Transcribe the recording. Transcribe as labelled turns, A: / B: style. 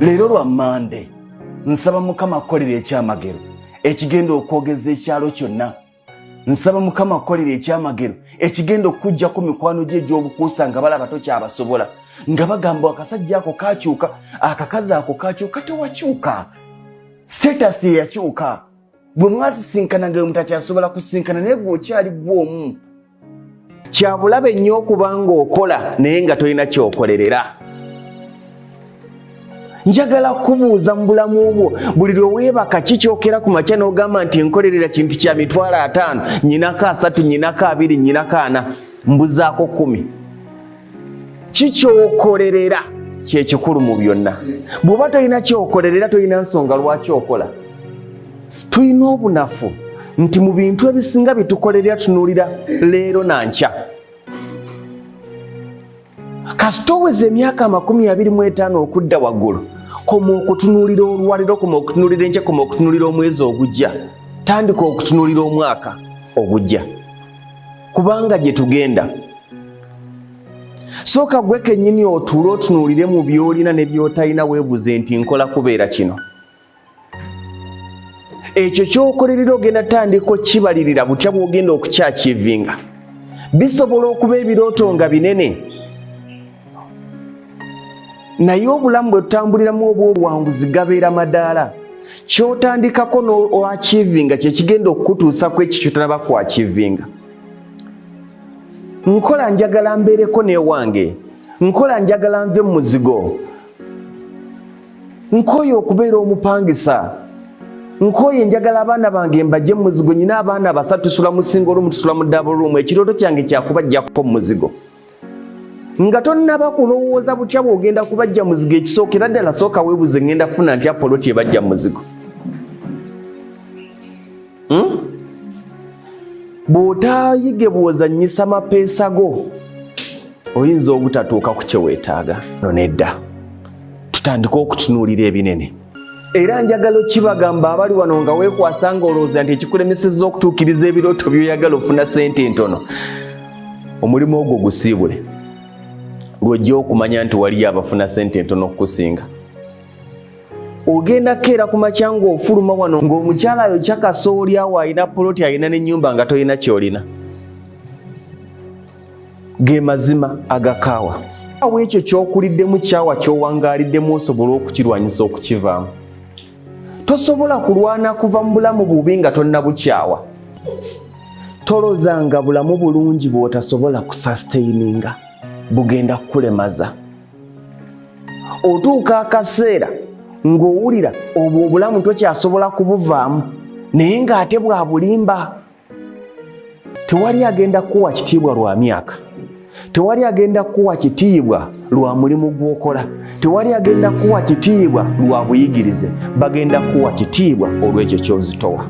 A: Leero lwa Mande nsaba Mukama akolere ekyamagero ekigenda okwogeza ekyalo kyonna. Nsaba Mukama akolere ekyamagero ekigenda okujja ku mikwano gye egy'obukuusa nga balaba tokyabasobola nga bagamba akasajja ako kakyuka akakazi ako kakyuka. Tewakyuka, status ye yakyuka. Bwe mwasisinkana nga mutakyasobola kusisinkana naye gwe okyali bw'omu. Kyabulabe nnyo okubanga okola naye nga tolina kyokolerera. Njagala kubuuza mu bulamu bwo buli lwe weebaka kikyokera ku makya n'ogamba nti nkolerera kintu kya mitwalo 5, nyinako 3, nyinako 2, nyinako 4, mbuzaako 10. Kikyokolerera kyekikulu mu byonna. Bw'oba tolina kyokolerera tolina nsonga lwaki okola. Tulina obunafu nti mu bintu ebisinga bitukolerera tunuulira leero na nkya. Kasita oweza emyaka 25 okudda waggulu, koma okutunuulira olwaliro, koma okutunuulira enkya, koma okutunuulira omwezi ogujja, tandika okutunuulira omwaka ogujja, kubanga gye tugenda. Sooka gwe kennyini otuule otunuulire mu by'olina ne by'otalina, weebuze nti nkola kubeera kino. Ekyo ky'okolerera ogenda tandika kibalirira butya bw'ogenda okukyakivinga. Bisobola okuba ebirooto nga binene, naye obulamu bwe tutambuliramu obw'obuwanguzi gabeera madaala. Ky'otandikako n'oachivinga kye kigenda okukutuusa ku ekyo ky'otalaba kuachivinga. Nkola njagala mbeereko n'ewange, nkola njagala nve mu muzigo, nkooye okubeera omupangisa, nkooye njagala abaana bange mbajje mu muzigo. Nyina abaana 3, tusula mu single room, tusula mu double room. Ekirooto kyange kyakubajjako mu muzigo. Nga tonnaba kulowooza butya bw'ogenda kubajja muzigo. Ekisookera ddala sooka weebuze ngenda kufuna ntya poloti ebajja muzigo. Bw'otayige bw'ozannyisa mapeesa go oyinza obutatuuka ku kye weetaaga. No nedda, tutandika okutunuulira ebinene. Era njagala okibagamba abali wano nga weekwasanga olowooza nti ekikulemesezza okutuukiriza ebirooto by'oyagala ofuna ssente ntono. Omulimu ogwo gusiibule lw'ojja okumanya nti waliyo abafuna ssente ntono okukusinga. Ogenda keera ku makya ng'ofuluma wano ng'omukyala ayo kyakasooli awo alina poloti, alina n'ennyumba nga tolina ky'olina. Ge mazima agakaawa. Awo ekyo ky'okuliddemu kyawa ky'owangaaliddemu osobola okukirwanyisa okukivaamu. Tosobola kulwana kuva mu bulamu bubi nga tonnabukyawa. Tolozanga bulamu bulungi bw'otasobola kusustaininga, bugenda kukulemaza. Otuuka akaseera ng'owulira obwo obulamu tokyasobola kubuvaamu, naye ng'ate bwa bulimba. Tewali agenda kuwa kitiibwa lwa myaka, tewali agenda kuwa kitiibwa lwa mulimu gw'okola, tewali agenda kuwa kitiibwa lwa buyigirize. Bagenda kuwa kitiibwa olw'ekyo ky'ozitowa.